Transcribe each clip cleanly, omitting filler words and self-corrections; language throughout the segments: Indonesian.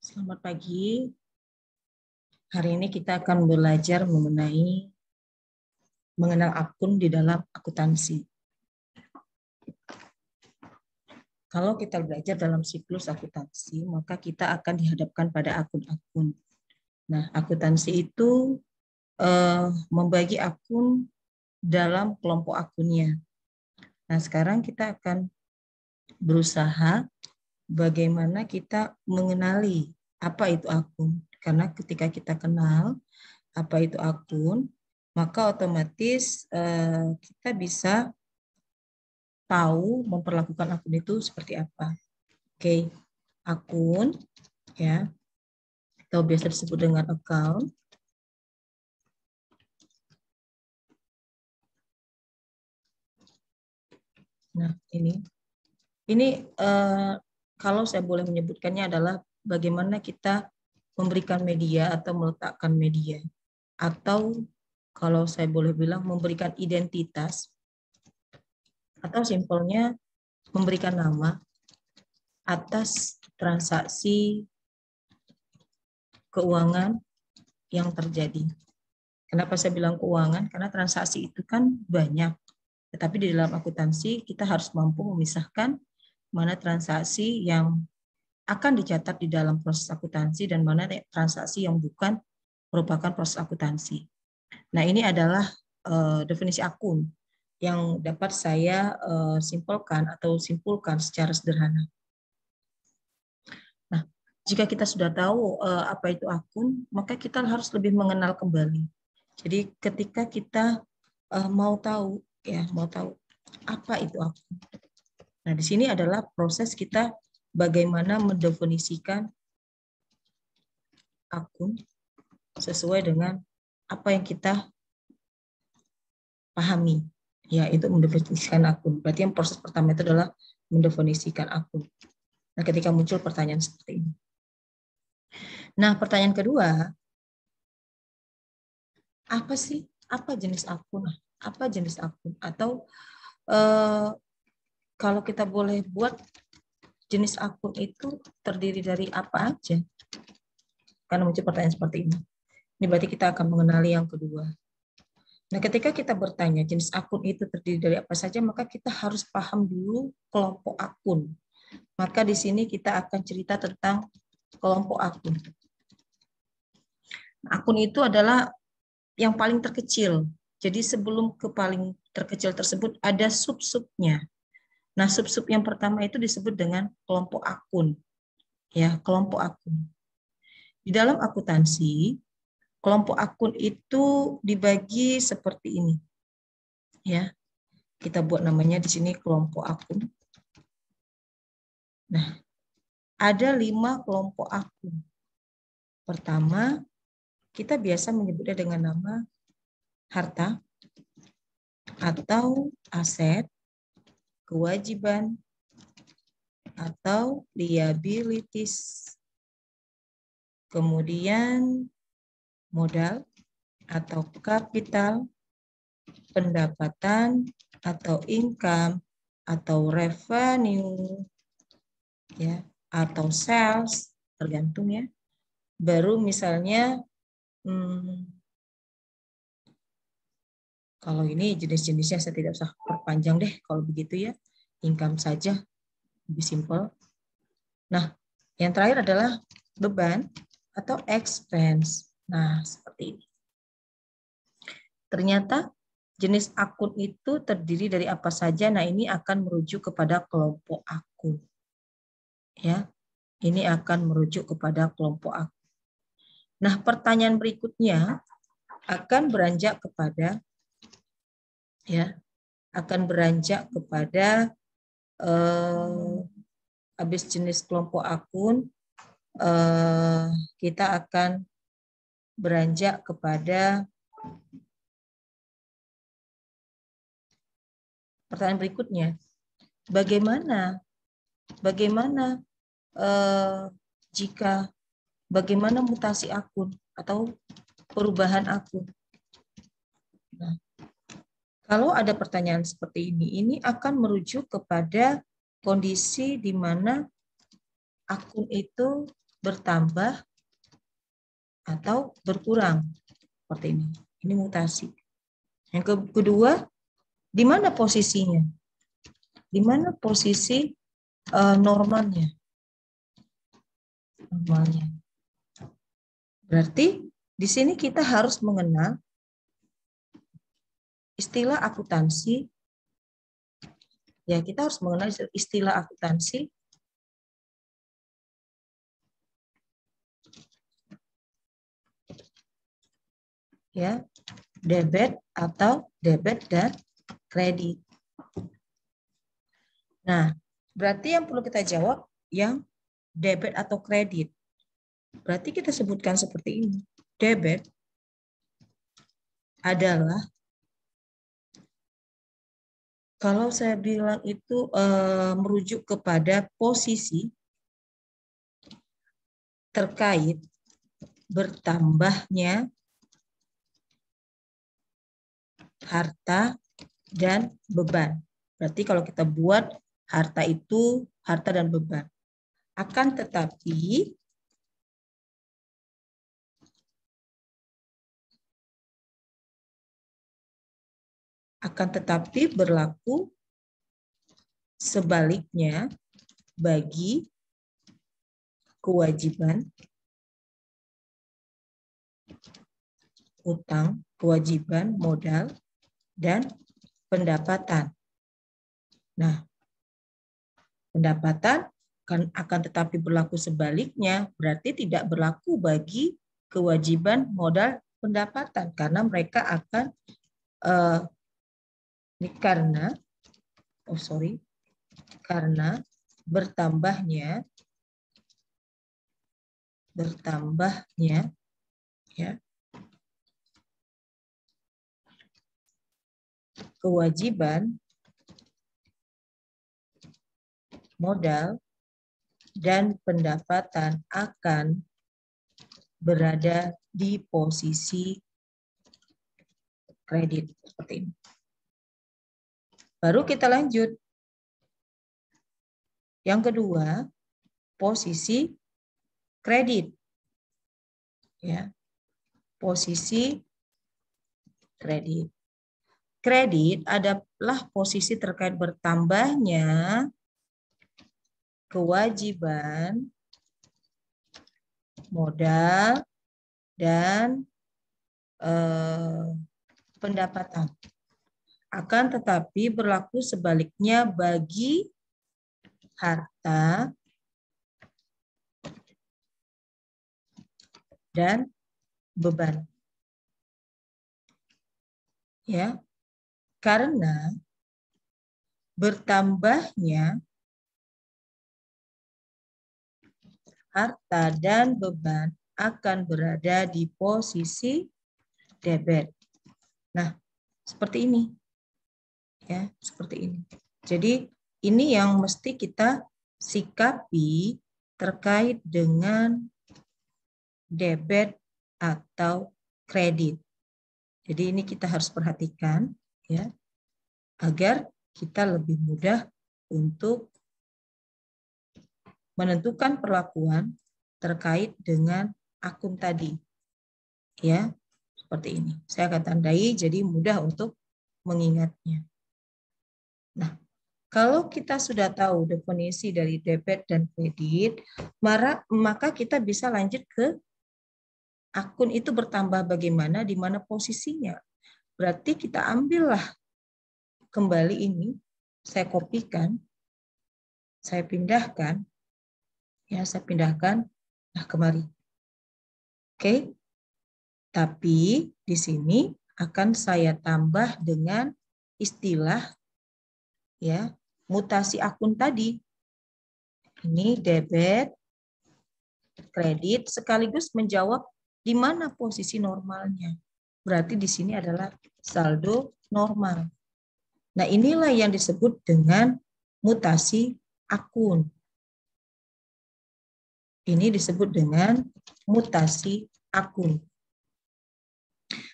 Selamat pagi. Hari ini kita akan belajar mengenai mengenal akun di dalam akuntansi. Kalau kita belajar dalam siklus akuntansi, maka kita akan dihadapkan pada akun-akun. Nah, akuntansi itu membagi akun dalam kelompok akunnya. Nah, sekarang kita akan berusaha bagaimana kita mengenali apa itu akun. Karena ketika kita kenal apa itu akun, maka otomatis kita bisa tahu memperlakukan akun itu seperti apa. Oke, akun ya, atau biasa disebut dengan account. Nah, ini kalau saya boleh menyebutkannya adalah bagaimana kita memberikan media atau meletakkan media, atau kalau saya boleh bilang memberikan identitas, atau simpelnya memberikan nama atas transaksi keuangan yang terjadi. Kenapa saya bilang keuangan? Karena transaksi itu kan banyak. Tetapi di dalam akuntansi kita harus mampu memisahkan mana transaksi yang akan dicatat di dalam proses akuntansi dan mana transaksi yang bukan merupakan proses akuntansi. Nah, ini adalah definisi akun yang dapat saya simpulkan secara sederhana. Nah, jika kita sudah tahu apa itu akun, maka kita harus lebih mengenal kembali. Jadi ketika kita mau tahu apa itu akun. Nah, di sini adalah proses kita bagaimana mendefinisikan akun sesuai dengan apa yang kita pahami, yaitu mendefinisikan akun. Berarti yang proses pertama itu adalah mendefinisikan akun. Nah, ketika muncul pertanyaan seperti ini. Nah, pertanyaan kedua, apa jenis akun? Apa jenis akun? Atau kalau kita boleh buat jenis akun itu terdiri dari apa aja? Karena muncul pertanyaan seperti ini. Ini berarti kita akan mengenali yang kedua. Nah, ketika kita bertanya jenis akun itu terdiri dari apa saja, maka kita harus paham dulu kelompok akun. Maka di sini kita akan cerita tentang kelompok akun. Akun itu adalah yang paling terkecil. Jadi sebelum ke paling terkecil tersebut ada sub-subnya. Nah, sub-sub yang pertama itu disebut dengan kelompok akun. Ya, kelompok akun. Di dalam akuntansi, kelompok akun itu dibagi seperti ini. Ya. Kita buat namanya di sini kelompok akun. Nah, ada 5 kelompok akun. Pertama, kita biasa menyebutnya dengan nama harta atau aset, kewajiban, atau liabilities. Kemudian modal atau kapital, pendapatan atau income, atau revenue, ya, atau sales, tergantung ya. Baru misalnya kalau ini jenis-jenisnya saya tidak usah perpanjang deh kalau begitu ya. Income saja, lebih simpel. Nah, yang terakhir adalah beban atau expense. Nah, seperti ini. Ternyata jenis akun itu terdiri dari apa saja. Nah, ini akan merujuk kepada kelompok akun. Ya, ini akan merujuk kepada kelompok akun. Nah, pertanyaan berikutnya akan beranjak kepada habis jenis kelompok akun, kita akan beranjak kepada pertanyaan berikutnya. Bagaimana mutasi akun atau perubahan akun? Nah, kalau ada pertanyaan seperti ini akan merujuk kepada kondisi di mana akun itu bertambah atau berkurang. Seperti ini. Ini mutasi. Yang kedua, di mana posisinya? Di mana posisi normalnya? Normalnya. Berarti di sini kita harus mengenal istilah akuntansi. Ya, kita harus mengenal istilah akuntansi. Ya, debit atau debit dan kredit. Nah, berarti yang perlu kita jawab yang debit atau kredit. Berarti kita sebutkan seperti ini. Debit adalah, kalau saya bilang itu merujuk kepada posisi terkait bertambahnya harta dan beban. Berarti kalau kita buat harta itu harta dan beban. Akan tetapi berlaku sebaliknya bagi kewajiban utang, kewajiban modal, dan pendapatan. Nah, pendapatan akan tetapi berlaku sebaliknya, berarti tidak berlaku bagi kewajiban modal pendapatan, karena mereka akan karena bertambahnya ya kewajiban modal dan pendapatan akan berada di posisi kredit seperti ini. Baru kita lanjut. Yang kedua, posisi kredit. Ya. Posisi kredit. Kredit adalah posisi terkait bertambahnya kewajiban modal dan pendapatan. Akan tetapi berlaku sebaliknya bagi harta dan beban. Ya. Karena bertambahnya harta dan beban akan berada di posisi debit. Nah, seperti ini. Ya, seperti ini. Jadi, ini yang mesti kita sikapi terkait dengan debit atau kredit. Jadi, ini kita harus perhatikan ya, agar kita lebih mudah untuk menentukan perlakuan terkait dengan akun tadi. Ya, seperti ini. Saya akan tandai jadi mudah untuk mengingatnya. Nah, kalau kita sudah tahu definisi dari debit dan kredit, maka kita bisa lanjut ke akun itu bertambah bagaimana, di mana posisinya. Berarti kita ambillah kembali ini, saya kopikan, saya pindahkan, nah kemari. Oke, tapi di sini akan saya tambah dengan istilah ya mutasi akun tadi. Ini debit, kredit, sekaligus menjawab di mana posisi normalnya. Berarti di sini adalah saldo normal. Nah, inilah yang disebut dengan mutasi akun. Ini disebut dengan mutasi akun.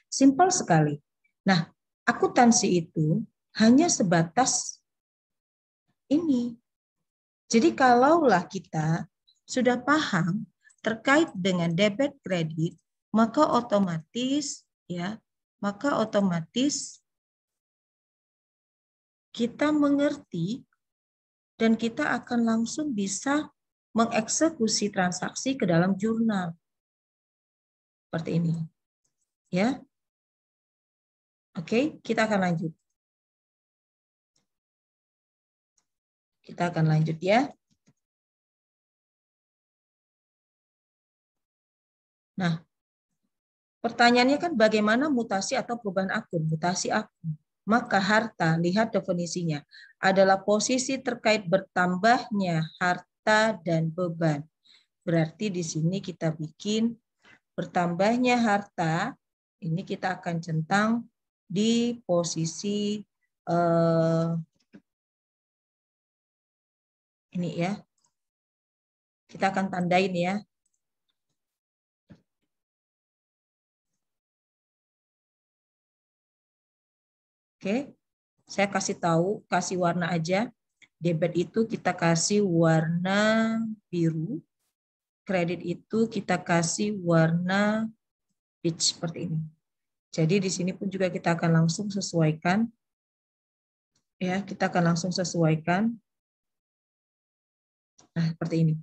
Simpel sekali. Nah, akuntansi itu hanya sebatas ini. Jadi kalaulah kita sudah paham terkait dengan debit kredit, maka otomatis kita mengerti dan kita akan langsung bisa mengeksekusi transaksi ke dalam jurnal. Seperti ini. Ya. Oke, kita akan lanjut. Kita akan lanjut ya. Nah, pertanyaannya kan bagaimana mutasi atau perubahan akun, mutasi akun. Maka harta, lihat definisinya, adalah posisi terkait bertambahnya harta dan beban. Berarti di sini kita bikin bertambahnya harta, ini kita akan centang di posisi ini ya. Kita akan tandain ya. Oke, saya kasih tahu, kasih warna aja. Debit itu kita kasih warna biru, kredit itu kita kasih warna peach seperti ini. Jadi di sini pun juga kita akan langsung sesuaikan, ya, kita akan langsung sesuaikan. Nah, seperti ini.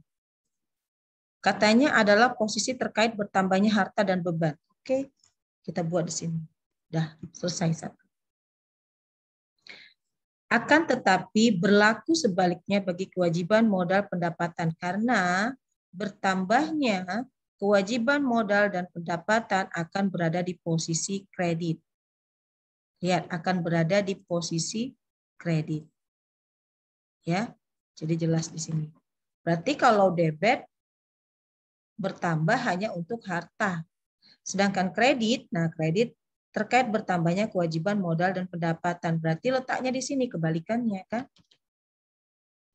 Katanya adalah posisi terkait bertambahnya harta dan beban. Oke, kita buat di sini. Dah selesai satu. Akan tetapi berlaku sebaliknya bagi kewajiban modal pendapatan karena bertambahnya kewajiban modal dan pendapatan akan berada di posisi kredit. Lihat, akan berada di posisi kredit. Ya, jadi jelas di sini. Berarti kalau debit bertambah hanya untuk harta. Sedangkan kredit, nah kredit terkait bertambahnya kewajiban modal dan pendapatan. Berarti letaknya di sini kebalikannya kan?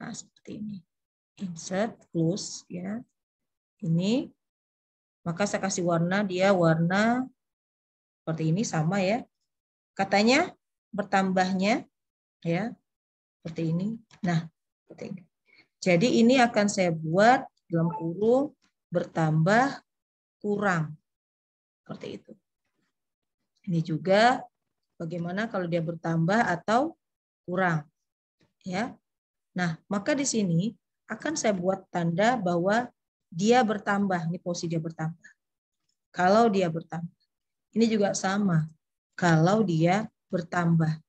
Nah, seperti ini. Insert, close ya. Ini maka saya kasih warna, dia warna seperti ini sama ya. Katanya bertambahnya ya seperti ini. Nah, seperti ini. Jadi ini akan saya buat dalam kurung bertambah kurang. Seperti itu. Ini juga bagaimana kalau dia bertambah atau kurang. Ya. Nah, maka di sini akan saya buat tanda bahwa dia bertambah. Ini posisi dia bertambah. Kalau dia bertambah. Ini juga sama. Kalau dia bertambah.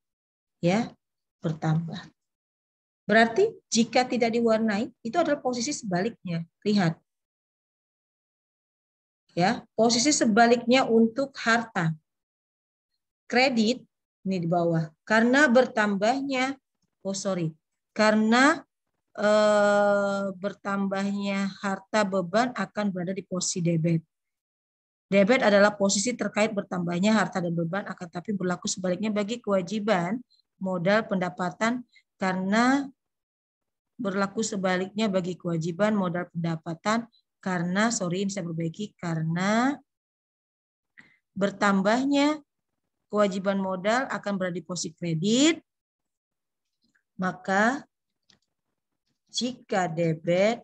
Ya, bertambah. Berarti jika tidak diwarnai, itu adalah posisi sebaliknya. Lihat. Ya, posisi sebaliknya untuk harta. Kredit, ini di bawah. Karena bertambahnya, karena bertambahnya harta beban akan berada di posisi debit. Debit adalah posisi terkait bertambahnya harta dan beban, akan tapi berlaku sebaliknya bagi kewajiban modal pendapatan karena berlaku sebaliknya bagi kewajiban modal pendapatan karena, ini saya perbaiki, karena bertambahnya kewajiban modal akan berada di posisi kredit, maka jika debit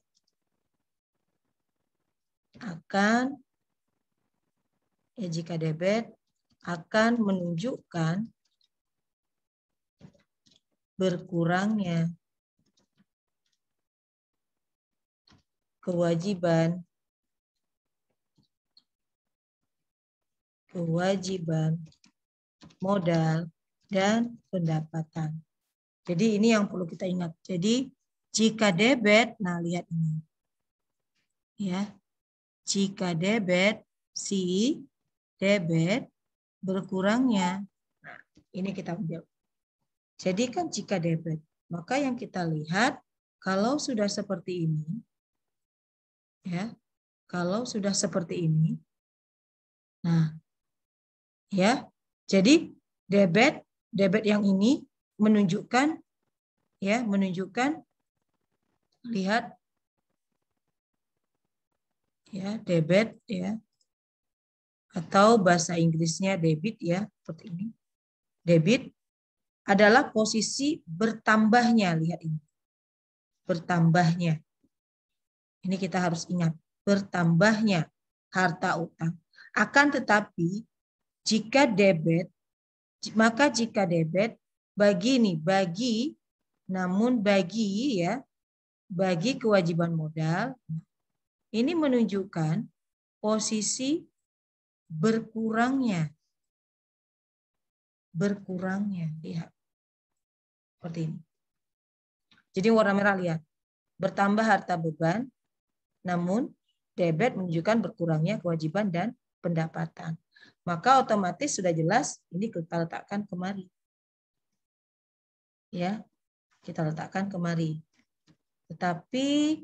akan menunjukkan berkurangnya kewajiban modal dan pendapatan. Jadi ini yang perlu kita ingat. Jadi jika debit, nah lihat ini. Ya. Jika debit, debit berkurangnya. Nah, ini kita ambil. Jadi kan jika debit, maka yang kita lihat kalau sudah seperti ini, ya, kalau sudah seperti ini, nah, ya, jadi debit yang ini menunjukkan, ya, lihat, ya, debit, ya, atau bahasa Inggrisnya debit, ya, seperti ini. Debit adalah posisi bertambahnya, lihat ini. Bertambahnya. Ini kita harus ingat. bertambahnya harta utang. Akan tetapi jika debit, maka jika debit bagi kewajiban modal, ini menunjukkan posisi berkurangnya. Lihat. Seperti ini. Jadi warna merah lihat. Bertambah harta beban, namun debit menunjukkan berkurangnya kewajiban dan pendapatan. Maka otomatis sudah jelas ini kita letakkan kemari. Ya, kita letakkan kemari. Tetapi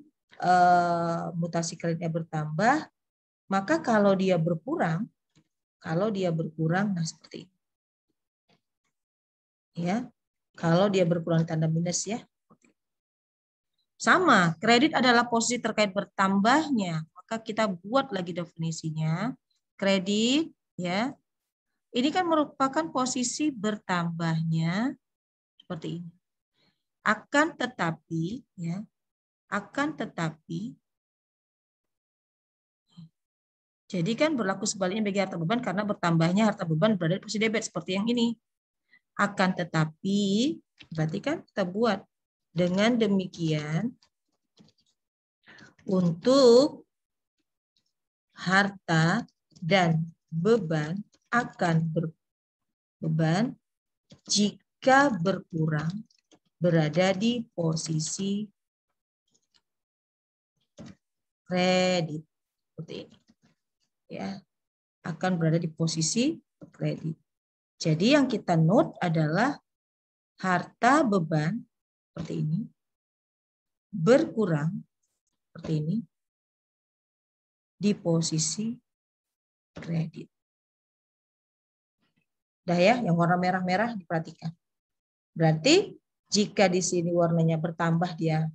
mutasi kreditnya bertambah, maka kalau dia berkurang, nah seperti ini. Ya, kalau dia berkurang tanda minus ya. Sama, kredit adalah posisi terkait bertambahnya. Maka kita buat lagi definisinya. Kredit, ya. Ini kan merupakan posisi bertambahnya seperti ini. Akan tetapi, ya. Jadi kan berlaku sebaliknya bagi harta beban karena bertambahnya harta beban berada di posisi debit seperti yang ini. Akan tetapi, berarti kan kita buat dengan demikian untuk harta dan beban akan berbeban jika berkurang berada di posisi kredit seperti ini. Ya, akan berada di posisi kredit. Jadi yang kita note adalah harta beban seperti ini berkurang seperti ini di posisi kredit. Dah ya, yang warna merah-merah diperhatikan. Berarti jika di sini warnanya bertambah dia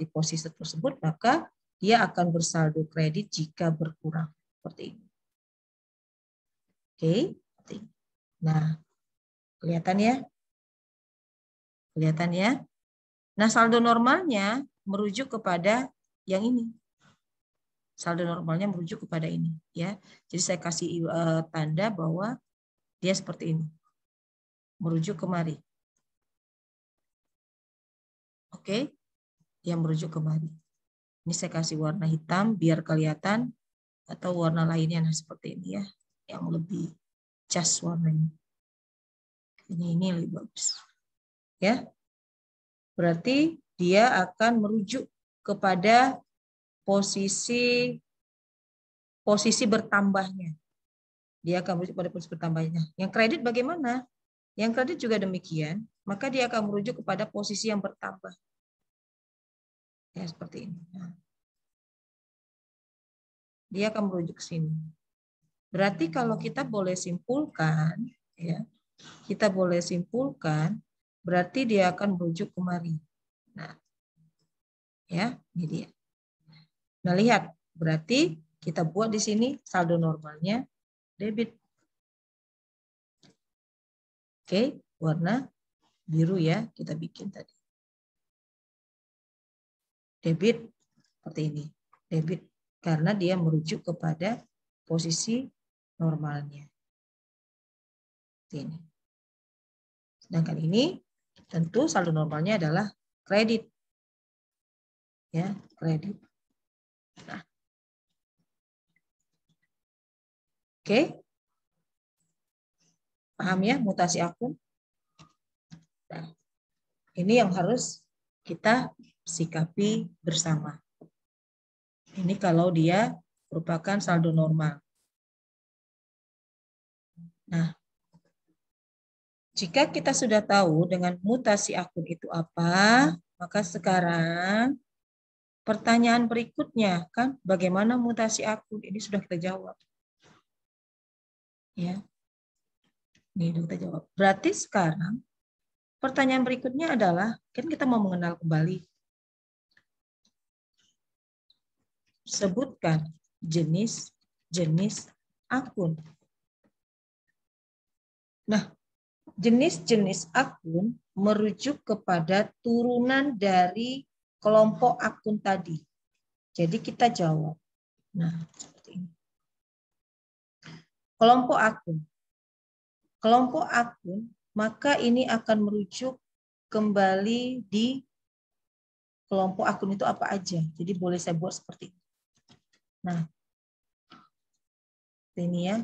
di posisi tersebut, maka dia akan bersaldo kredit jika berkurang seperti ini. Oke, nah kelihatan ya? Kelihatan ya? Nah, saldo normalnya merujuk kepada yang ini. Saldo normalnya merujuk kepada ini, ya. Jadi saya kasih tanda bahwa dia seperti ini. Merujuk kemari. Oke? Dia merujuk kemari. Ini saya kasih warna hitam biar kelihatan atau warna lainnya nah seperti ini ya, yang lebih cas warnanya. Ini lebih bagus. Ya. Berarti dia akan merujuk kepada posisi bertambahnya. Dia akan merujuk pada posisi bertambahnya. Yang kredit bagaimana? Yang kredit juga demikian, maka dia akan merujuk kepada posisi yang bertambah. Ya, seperti ini. Nah. Dia akan merujuk ke sini. Berarti kalau kita boleh simpulkan, ya, kita boleh simpulkan, berarti dia akan merujuk kemari. Nah, ya, ini dia. Nah, lihat, berarti kita buat di sini saldo normalnya debit. Oke, warna biru ya, kita bikin tadi. Debit seperti ini, debit karena dia merujuk kepada posisi normalnya. Seperti ini. Sedangkan ini tentu saldo normalnya adalah kredit. Ya, kredit. Nah. Oke. Paham ya mutasi akun? Nah, ini yang harus kita sikapi bersama. Ini kalau dia merupakan saldo normal. Nah, jika kita sudah tahu dengan mutasi akun itu apa, maka sekarang pertanyaan berikutnya kan bagaimana mutasi akun? Ini sudah kita jawab. Ya. Ini sudah kita jawab. Berarti sekarang pertanyaan berikutnya adalah kan kita mau mengenal kembali. Sebutkan jenis-jenis akun. Nah, jenis-jenis akun merujuk kepada turunan dari kelompok akun tadi. Jadi kita jawab. Nah, seperti ini. Kelompok akun. Kelompok akun, maka ini akan merujuk kembali di kelompok akun itu apa aja. Jadi boleh saya buat seperti ini. Nah, ini ya,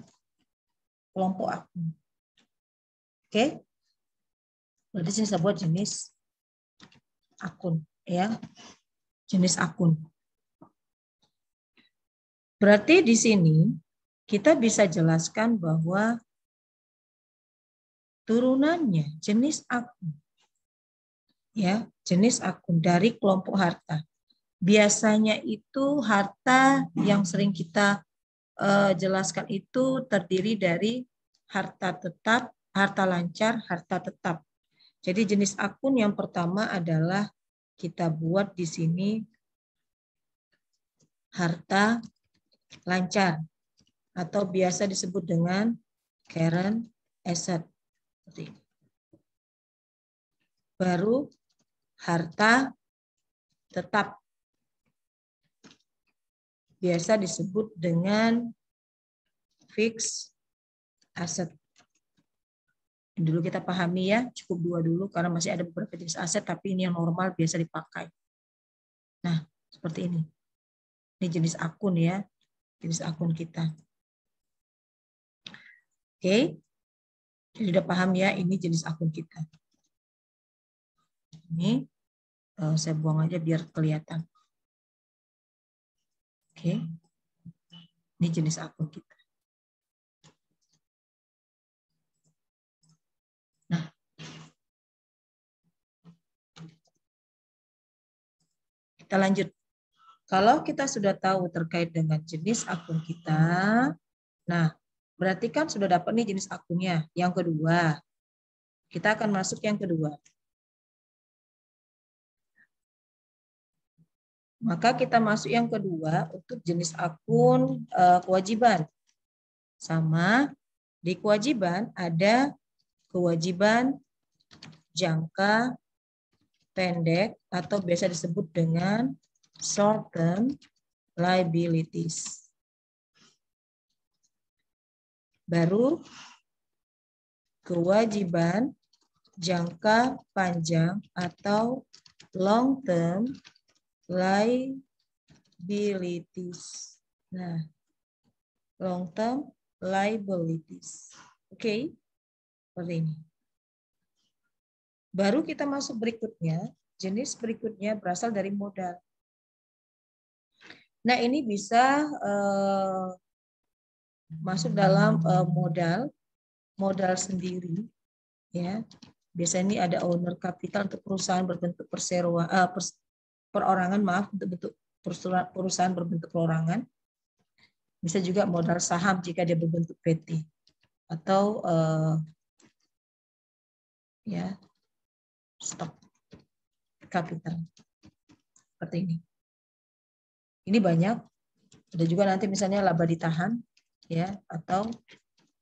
kelompok akun. Oke. Berarti sini saya buat jenis akun, ya. Jenis akun. Berarti di sini kita bisa jelaskan bahwa turunannya jenis akun, ya, jenis akun dari kelompok harta. Biasanya itu harta yang sering kita jelaskan itu terdiri dari harta tetap, harta lancar, harta tetap. Jadi jenis akun yang pertama adalah kita buat di sini harta lancar atau biasa disebut dengan current asset. Baru harta tetap biasa disebut dengan fixed asset. Dulu kita pahami ya, cukup dua dulu karena masih ada beberapa jenis aset, tapi ini yang normal biasa dipakai. Nah, seperti ini. Ini jenis akun ya, jenis akun kita. Oke, jadi udah paham ya, ini jenis akun kita. Ini saya buang aja biar kelihatan. Oke, ini jenis akun kita. Nah, kita lanjut. Kalau kita sudah tahu terkait dengan jenis akun kita, nah berarti kan sudah dapat nih jenis akunnya. Yang kedua, kita akan masuk yang kedua. Maka kita masuk yang kedua untuk jenis akun kewajiban. Sama, di kewajiban ada kewajiban jangka pendek atau biasa disebut dengan short term liabilities. Baru kewajiban jangka panjang atau long term liabilities. Nah, long term liabilities. Oke, seperti ini. Baru kita masuk berikutnya, jenis berikutnya berasal dari modal. Nah, ini bisa masuk dalam modal sendiri, ya. Biasanya ini ada owner capital untuk perusahaan berbentuk perorangan, maaf, untuk bentuk perusahaan berbentuk perorangan. Bisa juga modal saham jika dia berbentuk PT atau ya stok capital seperti ini. Ini banyak. Ada juga nanti misalnya laba ditahan, ya, atau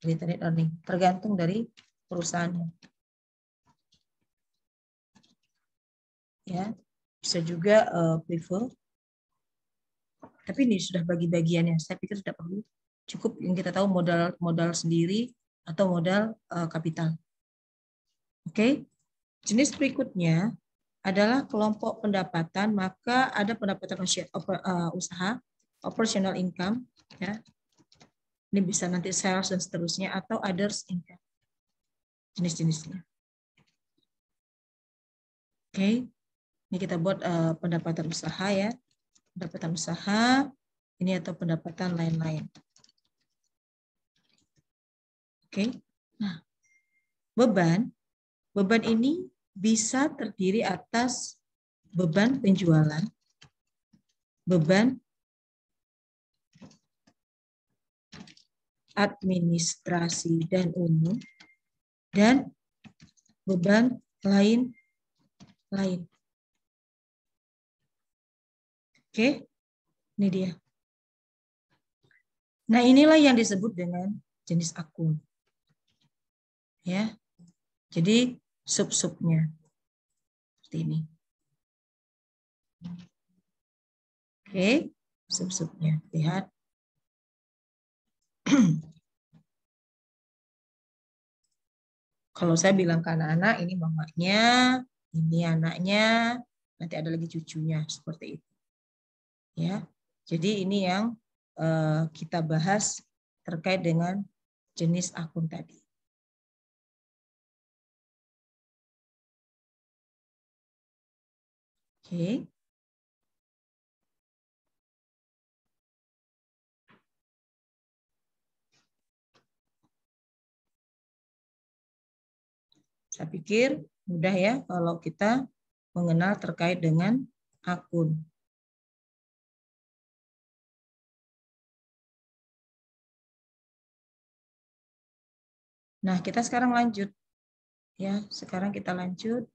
retained earning, tergantung dari perusahaannya. Ya, bisa juga prefer. Tapi ini sudah bagi-bagiannya. Saya pikir tidak perlu. Cukup yang kita tahu modal sendiri atau modal kapital. Oke. Jenis berikutnya adalah kelompok pendapatan, maka ada pendapatan usaha, operational income, ya. Ini bisa nanti sales dan seterusnya, atau others income. Jenis-jenisnya. Oke. Ini kita buat pendapatan usaha ya. Pendapatan usaha ini atau pendapatan lain-lain. Oke. Nah, beban ini bisa terdiri atas beban penjualan, beban administrasi dan umum, dan beban lain. Oke, ini dia. Nah, inilah yang disebut dengan jenis akun. Ya, jadi sub-subnya seperti ini. Oke, sub-subnya lihat Kalau saya bilang ke anak-anak, ini mamanya, ini anaknya, nanti ada lagi cucunya, seperti itu. Ya, jadi ini yang kita bahas terkait dengan jenis akun tadi. Oke. Saya pikir mudah ya kalau kita mengenal terkait dengan akun. Nah, kita sekarang lanjut. Ya, sekarang kita lanjut.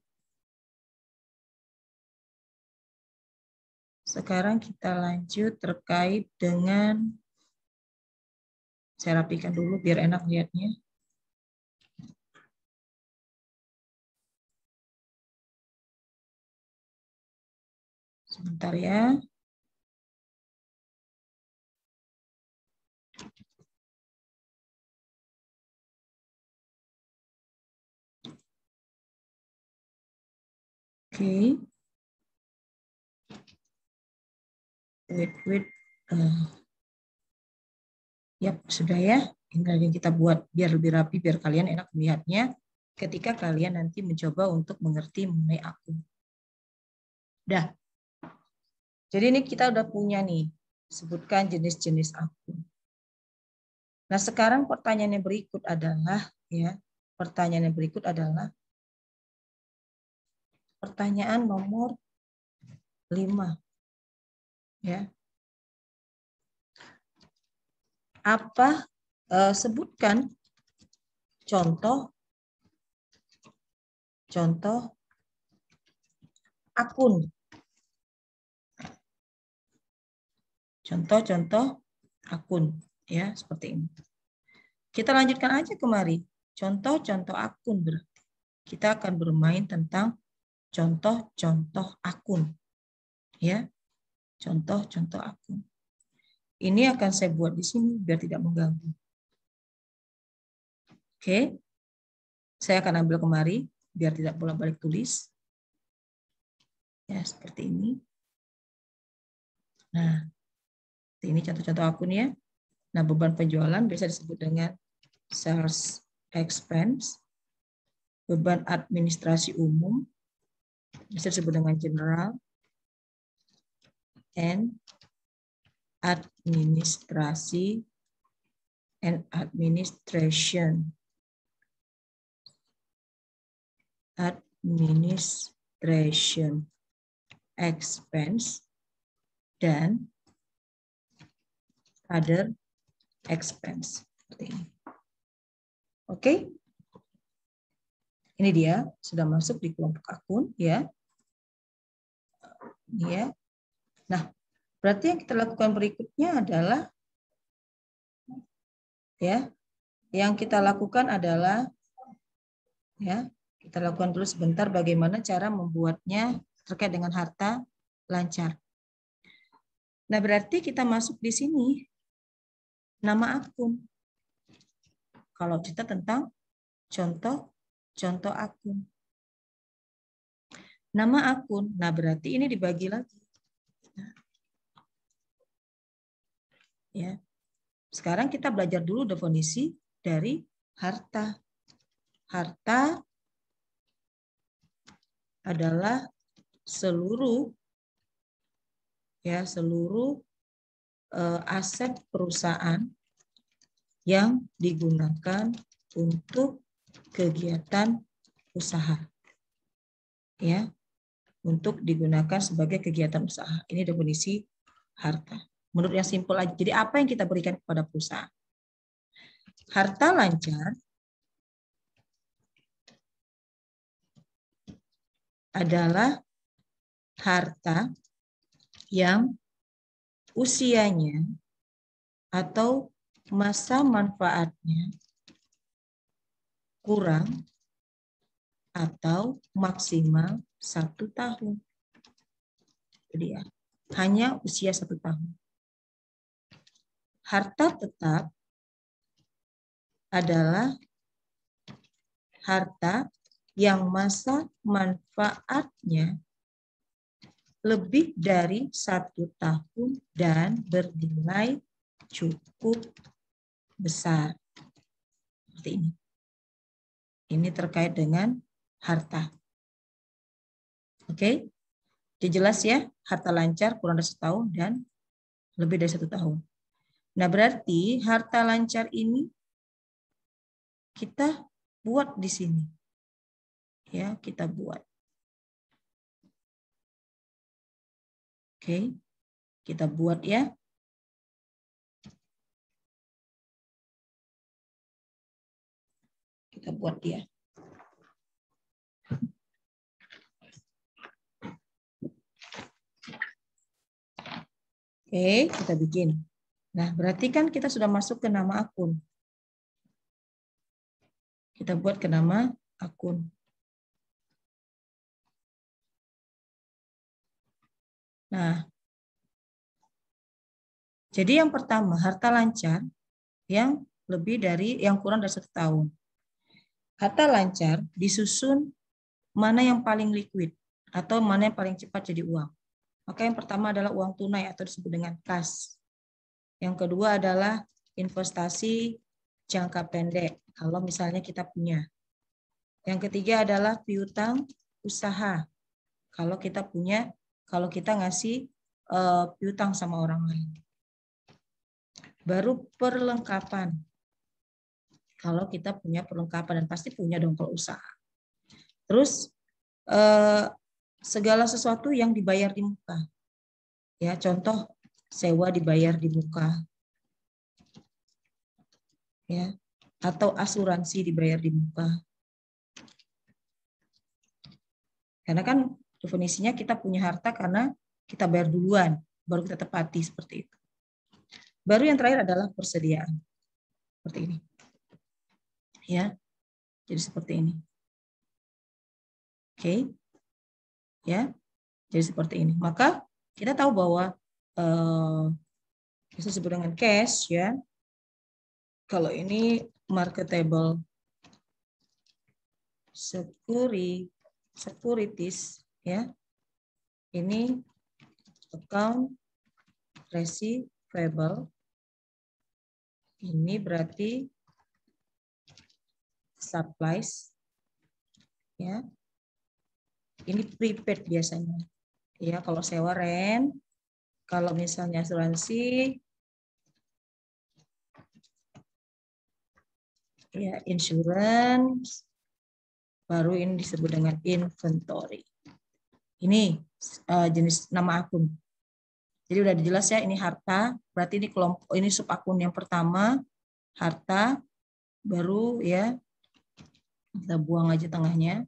Sekarang kita lanjut terkait dengan, saya rapikan dulu biar enak lihatnya. Sebentar ya. Oke. Wait. Yap, sudah ya. Tinggal yang kita buat biar lebih rapi, biar kalian enak melihatnya ketika kalian nanti mencoba untuk mengerti mengenai akun. Dah. Jadi ini kita udah punya nih, sebutkan jenis-jenis akun. Nah, sekarang pertanyaan yang berikut adalah, ya, pertanyaan yang berikut adalah pertanyaan nomor 5. Ya. Apa sebutkan contoh akun. Contoh akun, ya, seperti ini. Kita lanjutkan aja kemari. Contoh-contoh akun berarti. Kita akan bermain tentang contoh-contoh akun. Ya. Contoh-contoh akun. Ini akan saya buat di sini biar tidak mengganggu. Oke. Saya akan ambil kemari biar tidak bolak-balik tulis. Ya, seperti ini. Nah, ini contoh-contoh akun ya. Nah, beban penjualan bisa disebut dengan sales expense. Beban administrasi umum bisa disebut dengan general and administrasi and administration. Administration expense dan other expense. Seperti ini. Oke. Ini dia sudah masuk di kelompok akun ya. Ya. Nah, berarti yang kita lakukan berikutnya adalah ya, yang kita lakukan adalah ya, kita lakukan dulu sebentar bagaimana cara membuatnya terkait dengan harta lancar. Nah, berarti kita masuk di sini nama akun. Kalau kita tentang contoh akun. Nama akun. Nah, berarti ini dibagi lagi. Ya. Sekarang kita belajar dulu definisi dari harta. Harta adalah seluruh aset perusahaan yang digunakan untuk kegiatan usaha. Ya, untuk digunakan sebagai kegiatan usaha. Ini definisi harta. Menurut yang simpel aja. Jadi apa yang kita berikan kepada perusahaan? Harta lancar adalah harta yang usianya atau masa manfaatnya kurang atau maksimal 1 tahun. Jadi ya, hanya usia 1 tahun. Harta tetap adalah harta yang masa manfaatnya lebih dari 1 tahun dan bernilai cukup besar. Seperti ini. Ini terkait dengan harta. Oke? Jelas ya, harta lancar kurang dari 1 tahun dan lebih dari 1 tahun. Nah, berarti harta lancar ini kita buat di sini. Ya, kita buat. Oke. Kita buat ya. Kita buat dia. Oke, kita bikin. Nah, berarti kan kita sudah masuk ke nama akun. Kita buat ke nama akun. Nah, jadi yang pertama, harta lancar yang kurang dari 1 tahun. Harta lancar disusun mana yang paling liquid atau mana yang paling cepat jadi uang. Maka yang pertama adalah uang tunai atau disebut dengan kas. Yang kedua adalah investasi jangka pendek, kalau misalnya kita punya. Yang ketiga adalah piutang usaha, kalau kita punya, kalau kita ngasih piutang sama orang lain. Baru perlengkapan, kalau kita punya perlengkapan, dan pasti punya dong kalau usaha. Terus segala sesuatu yang dibayar di muka. Ya, contoh sewa dibayar di muka. Ya, atau asuransi dibayar di muka. Karena kan definisinya kita punya harta karena kita bayar duluan, baru kita tepati seperti itu. Baru yang terakhir adalah persediaan. Seperti ini. Ya. Jadi seperti ini. Oke. Ya. Jadi seperti ini. Maka kita tahu bahwa bisa disebut dengan cash ya. Kalau ini marketable securities ya. Ini account receivable. Ini berarti supplies ya. Ini prepaid biasanya. Ya, kalau sewa rent, kalau misalnya asuransi ya insurance, baru ini disebut dengan inventory. Ini jenis nama akun. Jadi udah jelas ya, ini harta, berarti ini kelompok, ini sub akun yang pertama, harta, baru ya, kita buang aja tengahnya,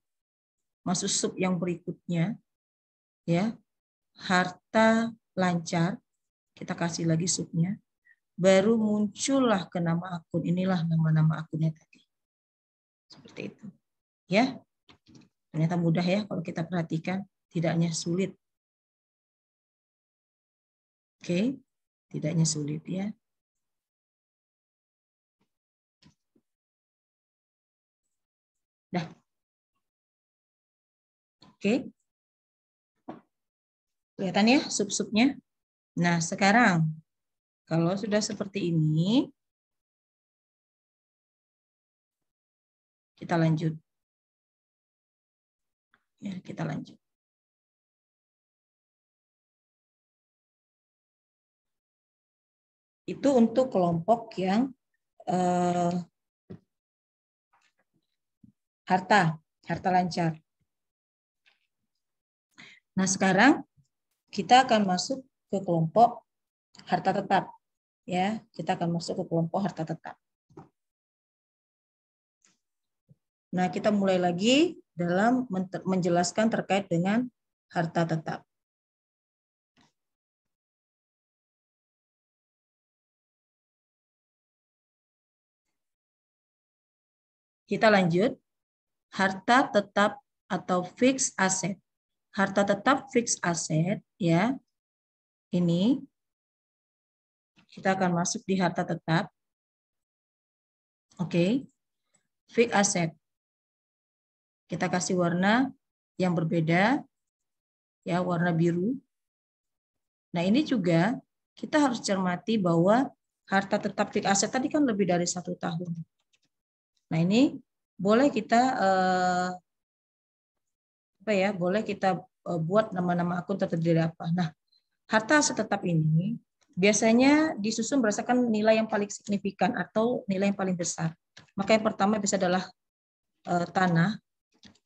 masuk sub yang berikutnya, ya, harta lancar, kita kasih lagi subnya, baru muncullah ke nama akun, inilah nama-nama akunnya tadi. Seperti itu. Ya, ternyata mudah ya kalau kita perhatikan, tidaknya sulit. Oke, tidaknya sulit ya. Dah. Oke. Kelihatan ya sub-subnya? Nah, sekarang kalau sudah seperti ini, kita lanjut. Ya, kita lanjut. Itu untuk kelompok yang harta lancar. Nah, sekarang kita akan masuk ke kelompok harta tetap. Ya, kita akan masuk ke kelompok harta tetap. Nah, kita mulai lagi dalam menjelaskan terkait dengan harta tetap. Kita lanjut. Harta tetap atau fixed asset. Harta tetap fixed asset ya. Ini kita akan masuk di harta tetap. Oke. Fixed asset. Kita kasih warna yang berbeda, ya, warna biru. Nah, ini juga kita harus cermati bahwa harta tetap fixed asset tadi kan lebih dari 1 tahun. Nah, ini boleh kita boleh kita buat nama-nama akun terdiri dari apa. Nah, harta aset tetap ini biasanya disusun berdasarkan nilai yang paling signifikan atau nilai yang paling besar. Maka yang pertama bisa adalah tanah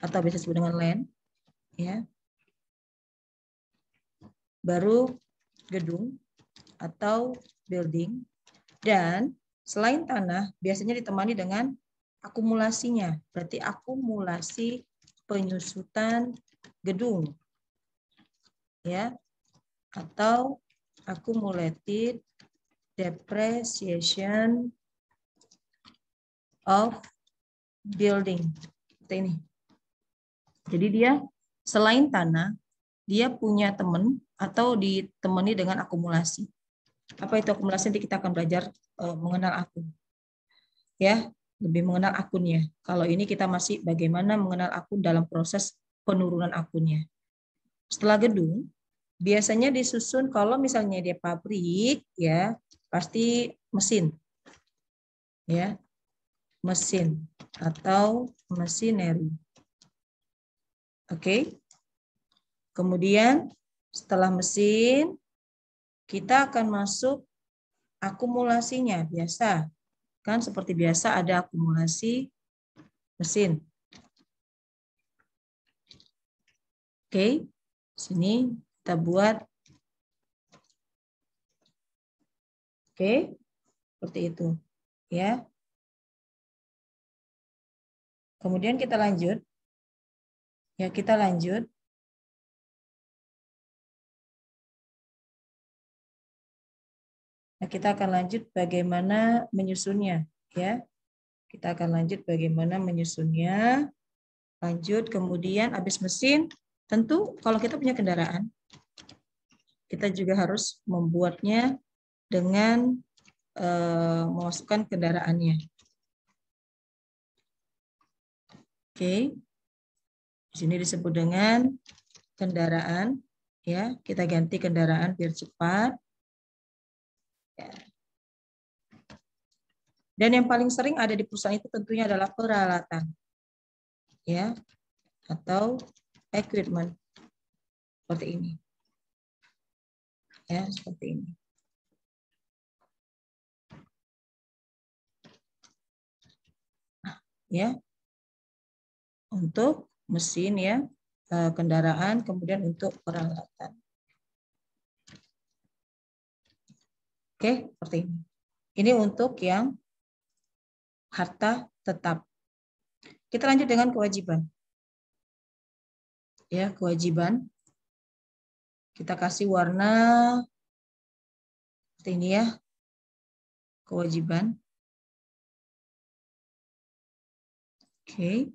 atau bisa disebut dengan land, ya. Baru gedung atau building, dan selain tanah biasanya ditemani dengan akumulasinya, berarti akumulasi penyusutan gedung, ya, atau accumulated depreciation of building. Seperti ini. Jadi dia selain tanah, dia punya teman atau ditemani dengan akumulasi. Apa itu akumulasi? Nanti kita akan belajar mengenal akun. Ya, lebih mengenal akunnya. Kalau ini kita masih bagaimana mengenal akun dalam proses penurunan akunnya. Setelah gedung, biasanya disusun kalau misalnya dia pabrik, ya pasti mesin, ya, mesin atau machinery. Oke. Kemudian setelah mesin, kita akan masuk akumulasinya. Biasa kan seperti biasa ada akumulasi mesin. Oke, sini kita buat. Oke, seperti itu, ya. Kemudian kita lanjut. Ya, kita lanjut. Nah, kita akan lanjut bagaimana menyusunnya, ya. Kita akan lanjut bagaimana menyusunnya. Lanjut, kemudian habis mesin, tentu kalau kita punya kendaraan, kita juga harus membuatnya dengan memasukkan kendaraannya. Oke. Di sini disebut dengan kendaraan, ya. Kita ganti kendaraan biar cepat. Ya. Dan yang paling sering ada di perusahaan itu tentunya adalah peralatan, ya, atau equipment seperti ini, ya, seperti ini. Ya, untuk mesin, ya, kendaraan, kemudian untuk peralatan. Oke, seperti ini. Ini untuk yang harta tetap. Kita lanjut dengan kewajiban. Ya, kewajiban. Kita kasih warna seperti ini, ya. Kewajiban. Oke.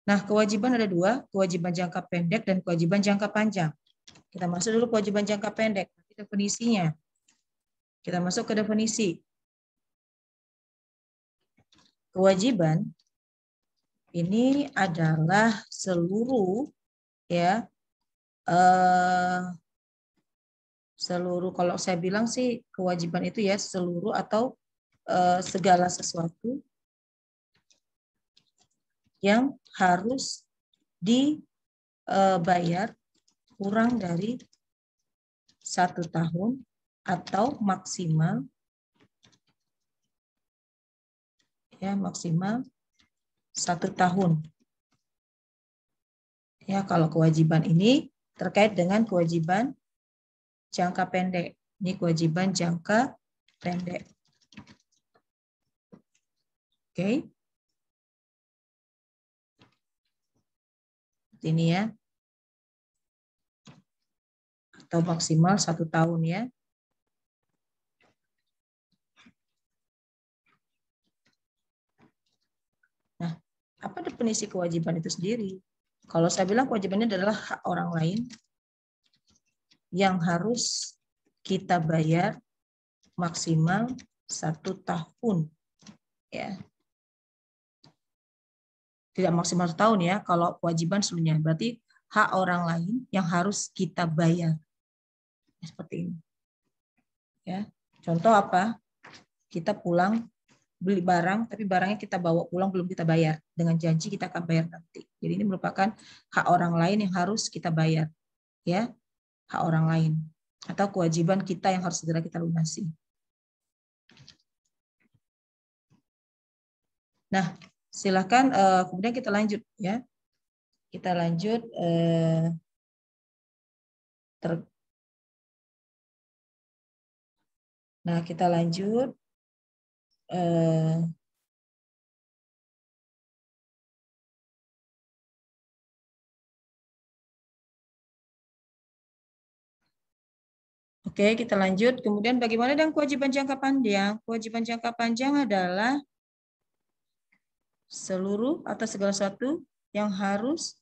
Nah, kewajiban ada dua, kewajiban jangka pendek dan kewajiban jangka panjang. Kita masuk dulu kewajiban jangka pendek, definisinya. Kita masuk ke definisi. Kewajiban ini adalah seluruh, ya, seluruh, kalau saya bilang sih kewajiban itu ya seluruh atau segala sesuatu yang harus dibayar kurang dari 1 tahun atau maksimal, ya, maksimal 1 tahun. Ya, kalau kewajiban ini terkait dengan kewajiban jangka pendek. Ini kewajiban jangka pendek. Oke. Ini, ya. Atau maksimal 1 tahun, ya. Nah, apa definisi kewajiban itu sendiri? Kalau saya bilang kewajibannya adalah hak orang lain yang harus kita bayar maksimal 1 tahun. Ya. Tidak maksimal 1 tahun ya, kalau kewajiban seluruhnya. Berarti hak orang lain yang harus kita bayar. Seperti ini. Ya. Contoh apa? Kita pulang beli barang, tapi barangnya kita bawa pulang belum kita bayar. Dengan janji kita akan bayar nanti. Jadi ini merupakan hak orang lain yang harus kita bayar. Ya, hak orang lain. Atau kewajiban kita yang harus segera kita lunasi. Nah, silakan kemudian kita lanjut ya. Kita lanjut nah, kita lanjut oke, kita lanjut. Kemudian bagaimana dengan kewajiban jangka panjang? Kewajiban jangka panjang adalah seluruh atau segala sesuatu yang harus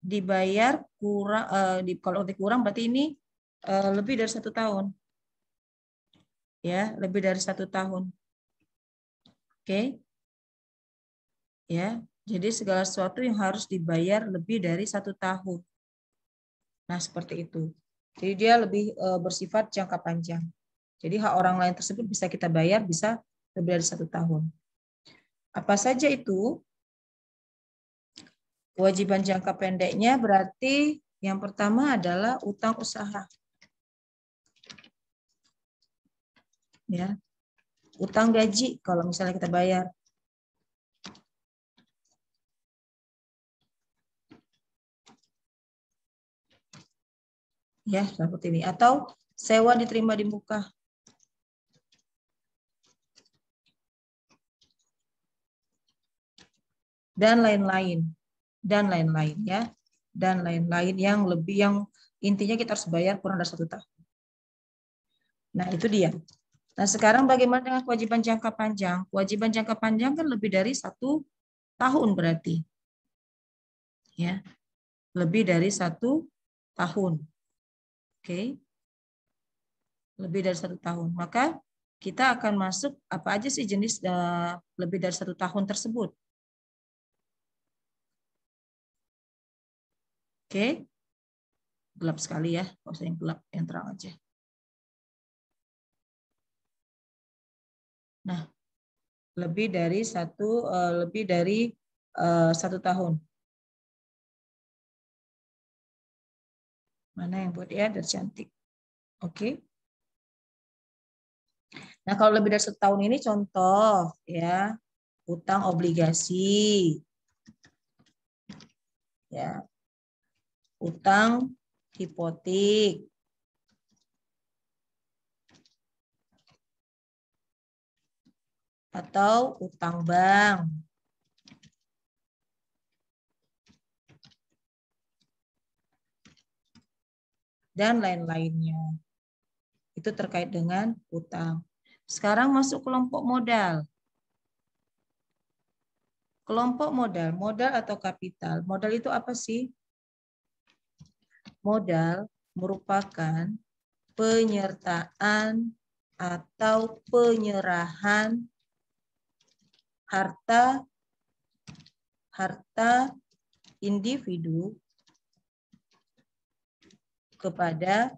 dibayar kurang, kalau dikurang berarti ini lebih dari 1 tahun. Ya, lebih dari 1 tahun. Oke. Ya, jadi segala sesuatu yang harus dibayar lebih dari 1 tahun. Nah, seperti itu. Jadi dia lebih bersifat jangka panjang. Jadi hak orang lain tersebut bisa kita bayar bisa lebih dari 1 tahun. Apa saja itu? Kewajiban jangka pendeknya berarti yang pertama adalah utang usaha. Ya. Utang gaji kalau misalnya kita bayar. Ya, seperti ini. Atau sewa diterima di muka. Dan lain-lain. Dan lain-lain ya. Dan lain-lain yang lebih, yang intinya kita harus bayar kurang dari 1 tahun. Nah, itu dia. Nah, sekarang bagaimana dengan kewajiban jangka panjang? Kewajiban jangka panjang kan lebih dari 1 tahun berarti. Ya. Lebih dari 1 tahun. Oke. Lebih dari 1 tahun. Maka kita akan masuk apa aja sih jenis lebih dari 1 tahun tersebut. Oke. Gelap sekali ya. Kalau saya yang gelap, yang terang aja. Nah, lebih dari 1 tahun. Mana yang buat ya dan cantik. Oke. Nah, kalau lebih dari 1 tahun ini contoh ya, utang obligasi. Ya. Utang hipotek. Atau utang bank. Dan lain-lainnya. Itu terkait dengan utang. Sekarang masuk kelompok modal. Kelompok modal, modal atau kapital. Modal itu apa sih? Modal merupakan penyertaan atau penyerahan harta individu kepada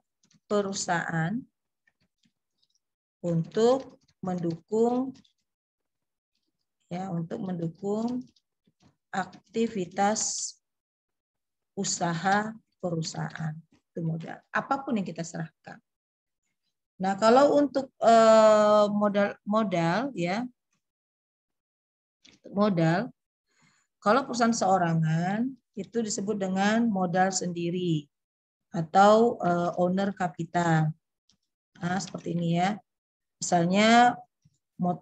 perusahaan untuk mendukung aktivitas usaha perusahaan. Itu modal. Apapun yang kita serahkan. Nah, kalau untuk modal ya, kalau perusahaan seorangan itu disebut dengan modal sendiri atau owner capital. Nah, seperti ini ya. Misalnya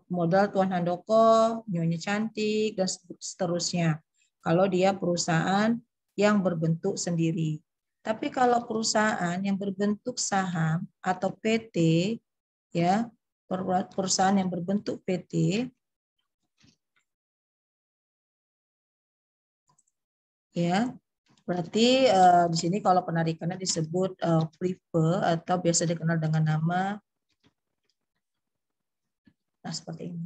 modal Tuan Handoko, Nyonya Cantik, dan seterusnya. Kalau dia perusahaan yang berbentuk sendiri. Tapi kalau perusahaan yang berbentuk saham atau PT, ya, perusahaan yang berbentuk PT, ya, berarti di sini kalau penarikannya disebut prive atau biasa dikenal dengan nama Nah, seperti ini.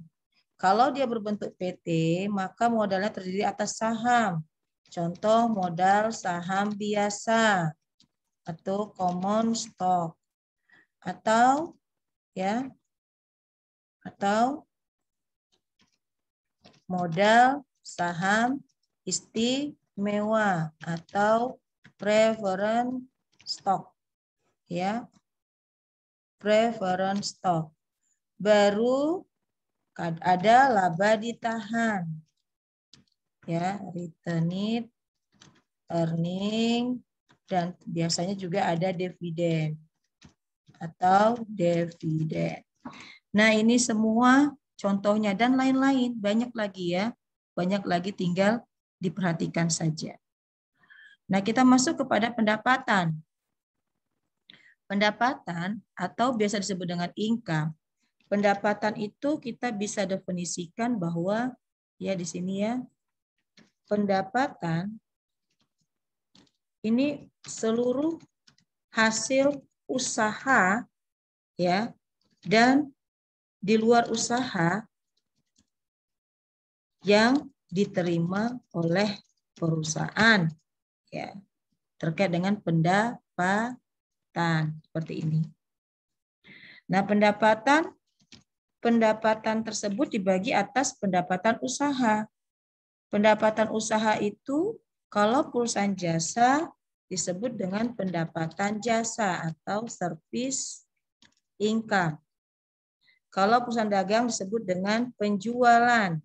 Kalau dia berbentuk PT, maka modalnya terdiri atas saham. Contoh modal saham biasa atau common stock, atau ya, atau modal saham istimewa atau preference stock, ya, preference stock. Baru ada laba ditahan, ya, retained earning, dan biasanya juga ada dividen atau dividen. Nah, ini semua contohnya dan lain-lain, banyak lagi ya, banyak lagi, tinggal diperhatikan saja. Nah, kita masuk kepada pendapatan. Pendapatan atau biasa disebut dengan income. Pendapatan itu kita bisa definisikan bahwa ya di sini ya, pendapatan ini seluruh hasil usaha ya, dan di luar usaha yang diterima oleh perusahaan ya, terkait dengan pendapatan seperti ini. Nah, pendapatan tersebut dibagi atas pendapatan usaha. Pendapatan usaha itu kalau perusahaan jasa disebut dengan pendapatan jasa atau service income. Kalau perusahaan dagang disebut dengan penjualan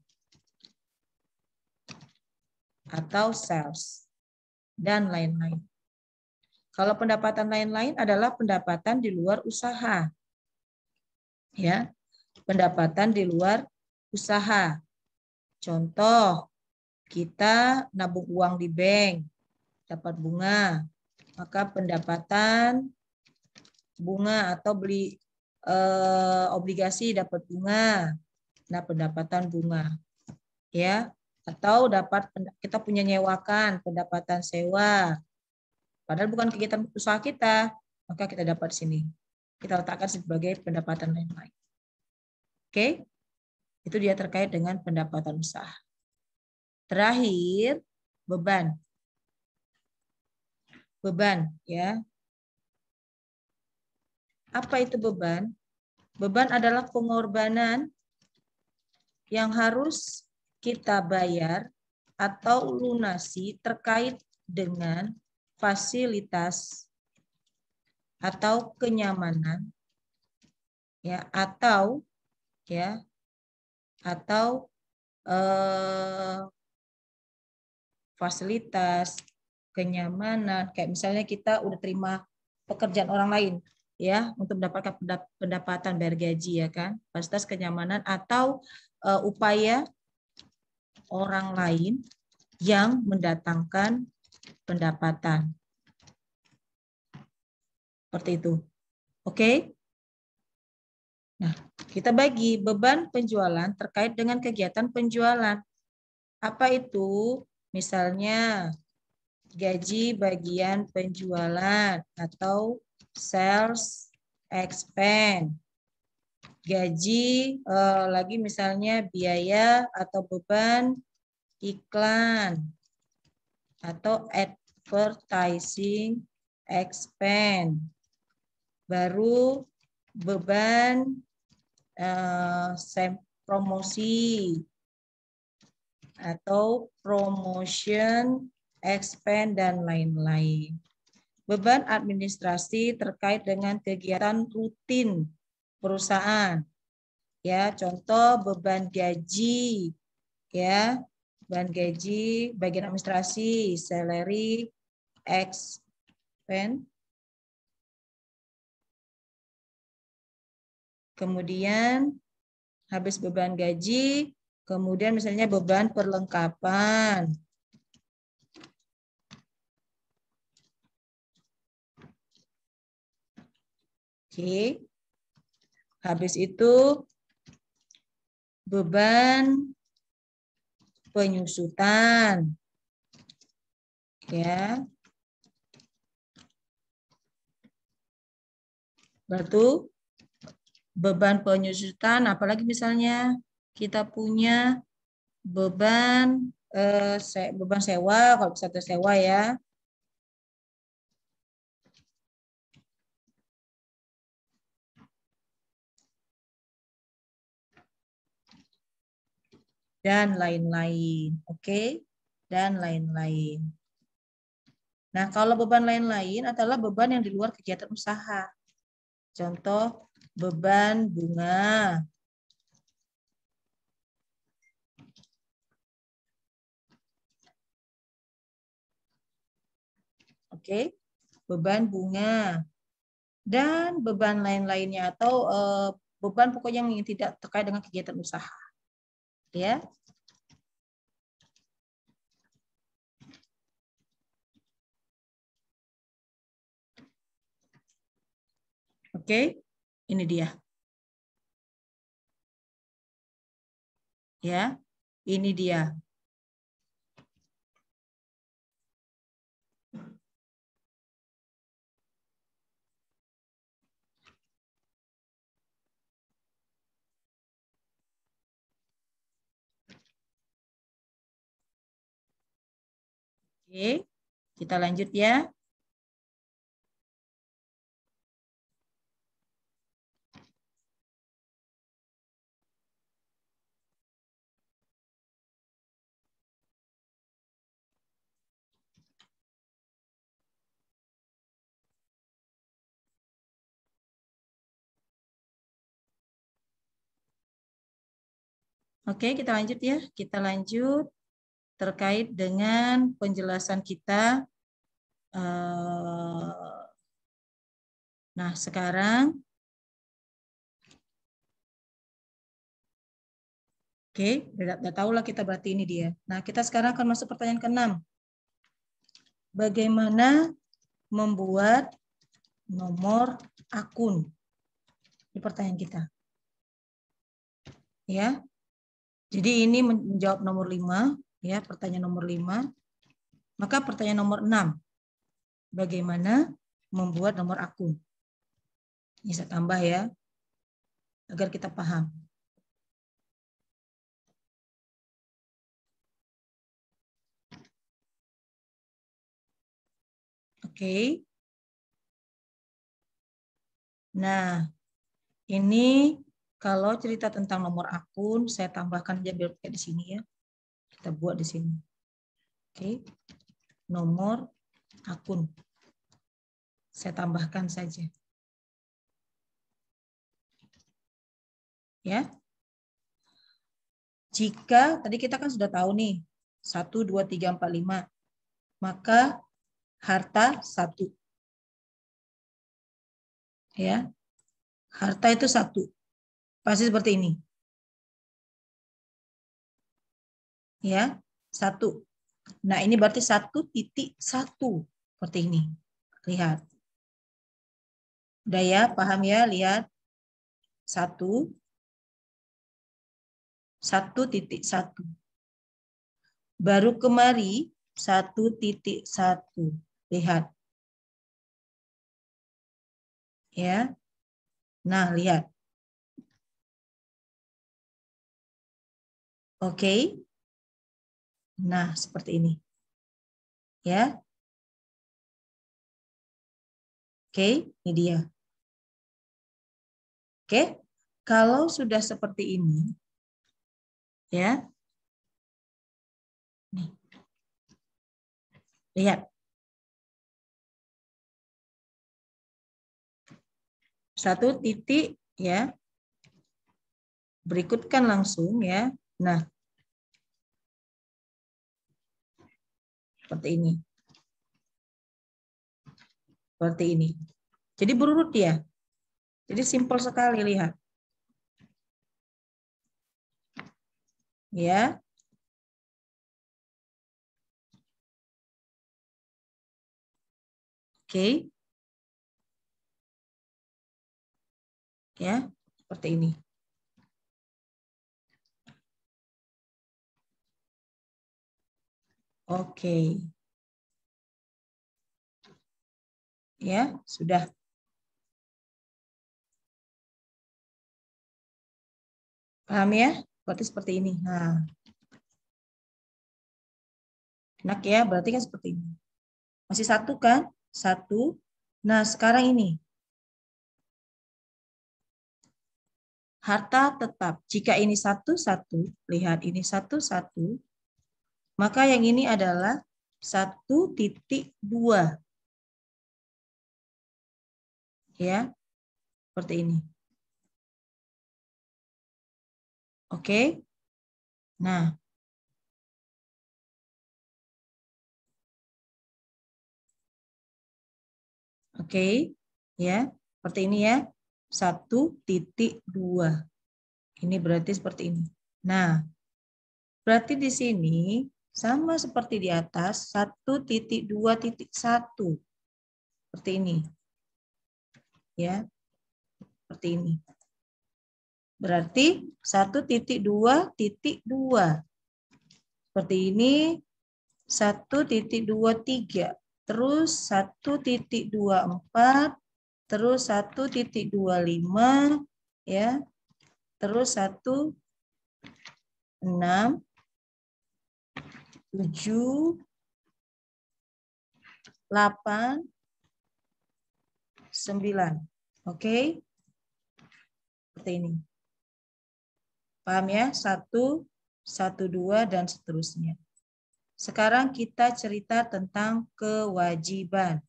atau sales dan lain-lain. Kalau pendapatan lain-lain adalah pendapatan di luar usaha. Ya, pendapatan di luar usaha. Contoh, kita nabung uang di bank, dapat bunga, maka pendapatan bunga, atau beli obligasi dapat bunga. Nah, pendapatan bunga. Ya, atau dapat kita punya nyewakan, pendapatan sewa. Padahal bukan kegiatan usaha kita, maka kita dapat sini. Kita letakkan sebagai pendapatan lain-lain. Oke? Itu dia terkait dengan pendapatan usaha. Terakhir, beban. Beban, ya. Apa itu beban? Beban adalah pengorbanan yang harus kita bayar atau lunasi terkait dengan fasilitas atau kenyamanan, ya, atau fasilitas kenyamanan, kayak misalnya kita udah terima pekerjaan orang lain ya untuk mendapatkan pendapatan bayar gaji, ya kan, fasilitas kenyamanan atau upaya orang lain yang mendatangkan pendapatan. Seperti itu. Oke? Nah, kita bagi beban penjualan terkait dengan kegiatan penjualan. Apa itu? Misalnya gaji bagian penjualan atau sales expense. Gaji lagi misalnya biaya atau beban iklan atau advertising expense. Baru beban promosi atau promotion expense dan lain-lain. Beban administrasi terkait dengan kegiatan rutin perusahaan. Ya, contoh beban gaji, ya, beban gaji, bagian administrasi, salary expense. Kemudian habis beban gaji, kemudian misalnya beban perlengkapan. Oke. Habis itu beban penyusutan. Ya. Berarti beban penyusutan, apalagi misalnya kita punya beban beban sewa, kalau bisa tersewa ya. Dan lain-lain, oke? Dan lain-lain. Nah, kalau beban lain-lain adalah beban yang di luar kegiatan usaha. Contoh, beban bunga. Oke, beban bunga. Dan beban lain-lainnya atau beban pokoknya yang tidak terkait dengan kegiatan usaha. Ya. Oke, ini dia. Ya, ini dia. Oke, kita lanjut ya. Oke, kita lanjut ya. Kita lanjut terkait dengan penjelasan kita. Nah, sekarang, oke, udah tahu lah kita berarti ini dia. Nah, kita sekarang akan masuk pertanyaan ke-6. Bagaimana membuat nomor akun? Ini pertanyaan kita. Ya. Jadi ini menjawab nomor 5, ya, pertanyaan nomor 5. Maka pertanyaan nomor 6. Bagaimana membuat nomor akun? Ini saya tambah ya, agar kita paham. Oke. Nah, ini kalau cerita tentang nomor akun, saya tambahkan aja biar kayak di sini ya. Kita buat di sini. Oke. Nomor akun. Saya tambahkan saja. Ya. Jika tadi kita kan sudah tahu nih, 1, 2, 3, 4, 5. Maka harta 1. Ya. Harta itu 1. Pasti seperti ini. Ya. 1. Nah, ini berarti 1.1. Seperti ini. Lihat. Udah ya, paham ya? Lihat. 1. 1.1. Baru kemari 1.1. Lihat. Ya. Nah, lihat. Oke. Nah, seperti ini. Ya. Oke, ini dia. Oke. Kalau sudah seperti ini, ya. Nih. Lihat. 1 titik, ya. Berikutkan langsung, ya. Nah, seperti ini. Seperti ini. Jadi berurut ya. Jadi simpel sekali, lihat. Ya. Oke. Ya, seperti ini. Oke. Ya, sudah. Paham ya? Berarti seperti ini. Nah, enak ya, berarti kan seperti ini. Masih satu kan? Satu. Nah, sekarang ini. Harta tetap. Jika ini satu-satu, lihat ini satu-satu, maka yang ini adalah 1.2. Ya, seperti ini. Oke. Nah, oke, ya, seperti ini ya, 1.2. Ini berarti seperti ini. Nah, berarti di sini sama seperti di atas, 1.2.1. Seperti ini. Ya, seperti ini. Berarti 1.2.2. Seperti ini, 1.23. Terus 1.24. Terus 1.25. Ya. Terus 1, 6, 7, 8, 9. Oke. Seperti ini. Paham ya? 1, 1, 2, dan seterusnya. Sekarang kita cerita tentang kewajiban.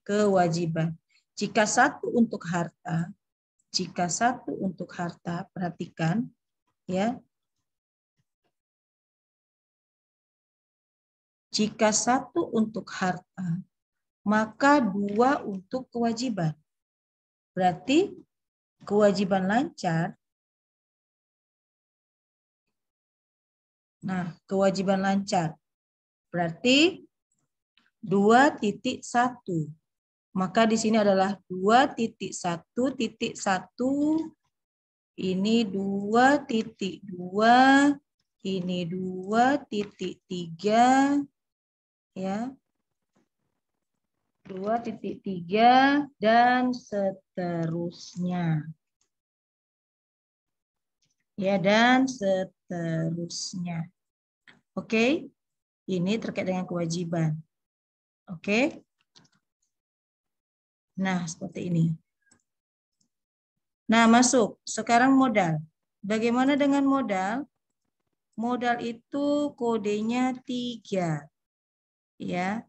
Kewajiban. Jika satu untuk harta, perhatikan ya. Jika satu untuk harta, maka 2 untuk kewajiban. Berarti kewajiban lancar. Nah, kewajiban lancar berarti 2.1. Maka di sini adalah 2.1.1. Ini 2.2. Ini 2.3. Ya. 2.3 dan seterusnya. Ya, dan seterusnya. Oke. Ini terkait dengan kewajiban. Oke. Nah, seperti ini. Nah, masuk. Sekarang modal. Bagaimana dengan modal? Modal itu kodenya 3. Ya.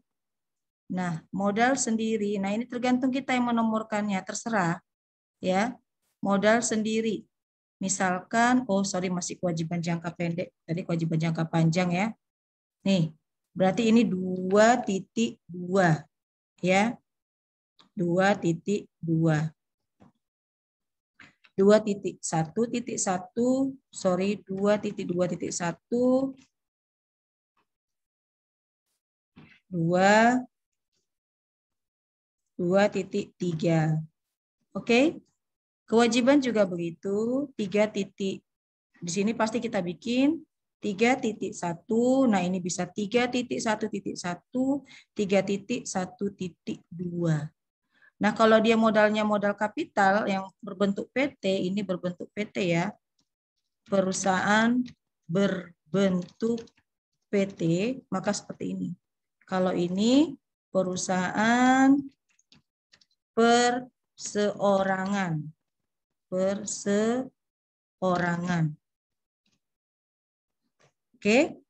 Nah, modal sendiri. Nah, ini tergantung kita yang menomorkannya, terserah. Ya. Modal sendiri. Misalkan, masih kewajiban jangka pendek. Tadi kewajiban jangka panjang ya. Nih, berarti ini 2.2. Ya. 2.2. 2.1.1, 2.2.1, 2.3. Oke. Kewajiban juga begitu, 3 titik. Di sini pasti kita bikin 3.1. Nah, ini bisa 3.1.1, 3.1.2. Nah, kalau dia modalnya modal kapital yang berbentuk PT, ini berbentuk PT ya. Perusahaan berbentuk PT, maka seperti ini. Kalau ini perusahaan perseorangan. Perseorangan. Oke.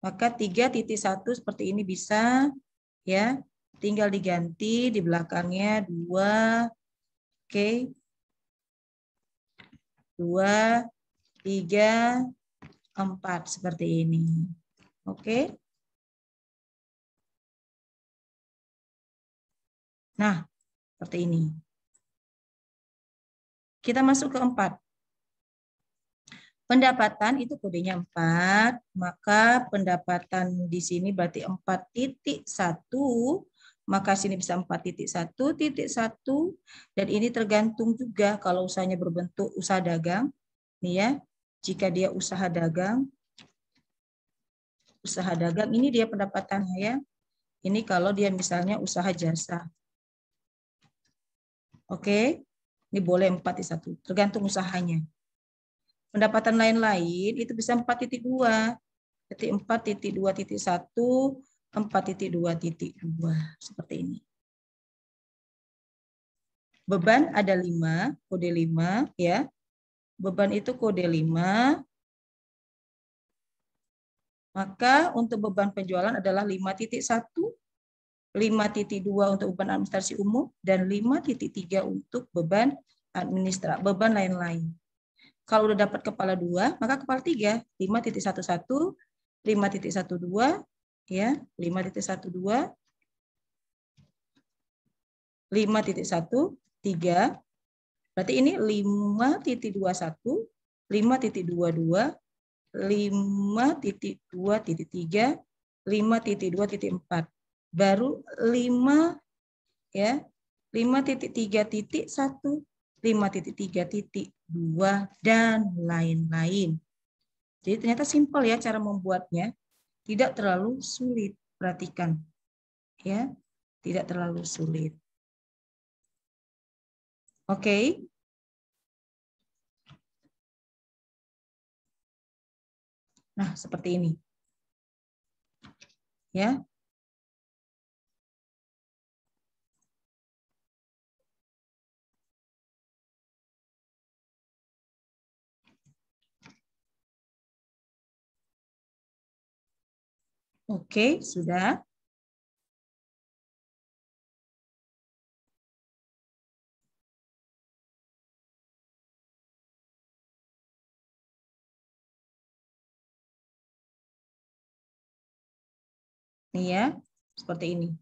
Maka 3.1 seperti ini bisa ya. Tinggal diganti di belakangnya 2. Oke. 2, 3, 4 seperti ini. Oke. Nah, seperti ini. Kita masuk ke 4. Pendapatan itu kodenya 4, maka pendapatan di sini berarti 4.1, maka sini bisa 4.1.1, dan ini tergantung juga kalau usahanya berbentuk usaha dagang, nih ya, jika dia usaha dagang ini dia pendapatannya ya. Ini kalau dia misalnya usaha jasa. Oke, ini boleh 4-1, tergantung usahanya. Pendapatan lain-lain itu bisa 4.2, 4.2.1, 4.2.2, seperti ini. Beban ada 5, kode 5 ya. Beban itu kode 5. Maka untuk beban penjualan adalah 5.1, 5.2 untuk beban administrasi umum, dan 5.3 untuk beban beban lain-lain. Kalau udah dapat kepala 2, maka kepala 3, 5.11, 5.12, ya, 5.12, 5.13, berarti ini 5.21, 5.22, 5.2.3, 5.2.4. Baru 5 ya. 5.3.1, 5.3.2 dan lain-lain. Jadi ternyata simpel ya cara membuatnya, tidak terlalu sulit. Perhatikan ya, tidak terlalu sulit. Oke. Nah, seperti ini. Ya. Oke, sudah. Nih ya, seperti ini.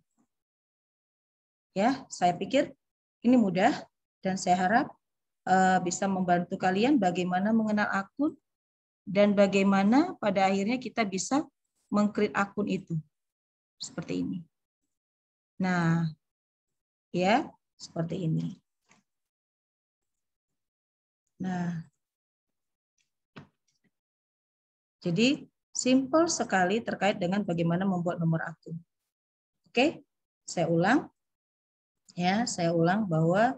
Ya, saya pikir ini mudah dan saya harap bisa membantu kalian bagaimana mengenal akun dan bagaimana pada akhirnya kita bisa meng-create akun itu. Seperti ini. Nah, ya, seperti ini. Nah, jadi simple sekali terkait dengan bagaimana membuat nomor akun. Oke, saya ulang. Ya, saya ulang bahwa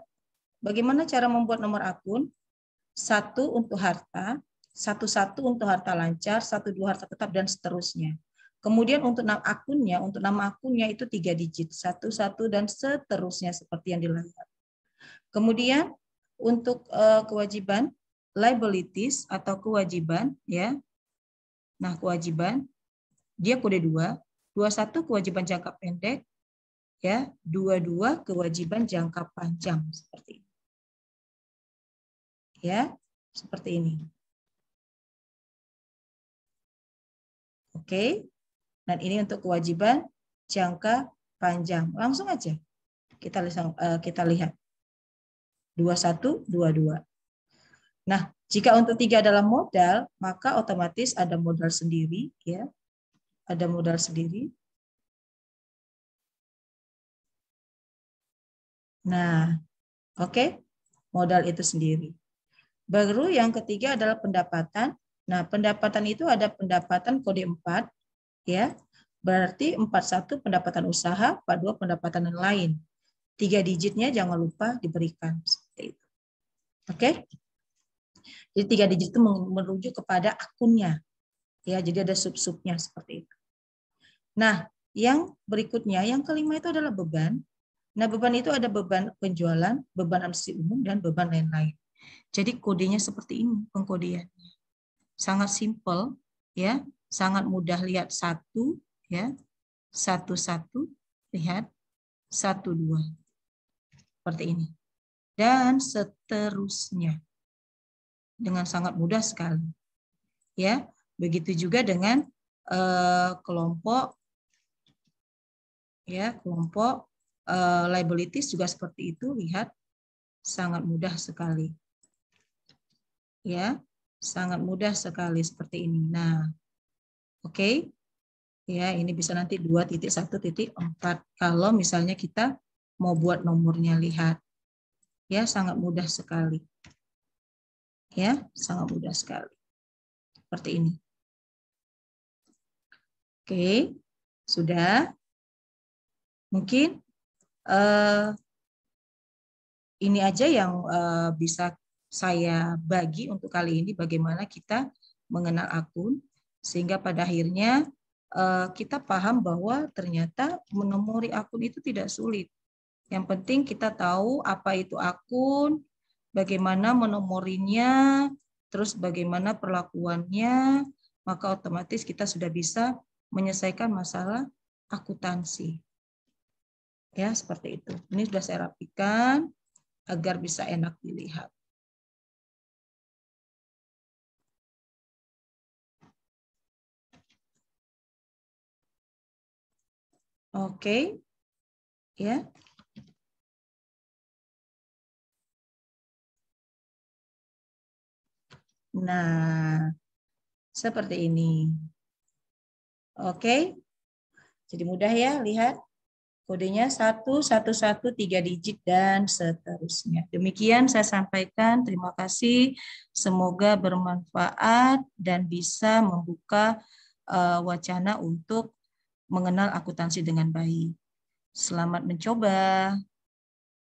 bagaimana cara membuat nomor akun? 1 untuk harta, 1 untuk harta lancar, 1 2 harta tetap, dan seterusnya. Kemudian untuk nama akunnya itu 3 digit, 1 1 dan seterusnya seperti yang dilihat. Kemudian untuk kewajiban liabilities atau kewajiban ya. Nah, kewajiban dia kode 2, 21 kewajiban jangka pendek ya, 22 kewajiban jangka panjang seperti ini. Ya, seperti ini. Oke. Dan ini untuk kewajiban jangka panjang. Langsung aja kita lihat. 21, 22. Nah, jika untuk 3 adalah modal, maka otomatis ada modal sendiri ya. Ada modal sendiri. Nah, oke. Modal itu sendiri. Baru yang ketiga adalah pendapatan. Nah, pendapatan itu ada pendapatan kode 4 ya. Berarti 41 pendapatan usaha, 42 pendapatan yang lain. 3 digitnya jangan lupa diberikan seperti itu. Oke? Jadi 3 digit itu merujuk kepada akunnya. Ya, jadi ada sub-subnya seperti itu. Nah, yang berikutnya, yang kelima itu adalah beban. Nah, beban itu ada beban penjualan, beban administrasi umum, dan beban lain-lain. Jadi kodenya seperti ini pengkodeannya. Sangat simpel, ya, sangat mudah. Lihat 1, ya, 1 lihat 1 2 seperti ini, dan seterusnya dengan sangat mudah sekali. Ya, begitu juga dengan kelompok, ya, kelompok liabilities juga seperti itu. Lihat, sangat mudah sekali. Ya, sangat mudah sekali seperti ini. Nah, oke. Ya, ini bisa nanti 2.1.4 kalau misalnya kita mau buat nomornya. Lihat. Ya, sangat mudah sekali. Ya, sangat mudah sekali. Seperti ini. Oke. Sudah. Mungkin ini aja yang bisa saya bagi untuk kali ini, bagaimana kita mengenal akun, sehingga pada akhirnya kita paham bahwa ternyata menomori akun itu tidak sulit. Yang penting kita tahu apa itu akun, bagaimana menomorinya, terus bagaimana perlakuannya, maka otomatis kita sudah bisa menyelesaikan masalah akuntansi. Ya, seperti itu. Ini sudah saya rapikan agar bisa enak dilihat. Oke. Ya. Nah, seperti ini. Oke. Jadi mudah ya, lihat. Kodenya 111 3 digit dan seterusnya. Demikian saya sampaikan. Terima kasih. Semoga bermanfaat dan bisa membuka wacana untuk mengenal akuntansi dengan baik. Selamat mencoba.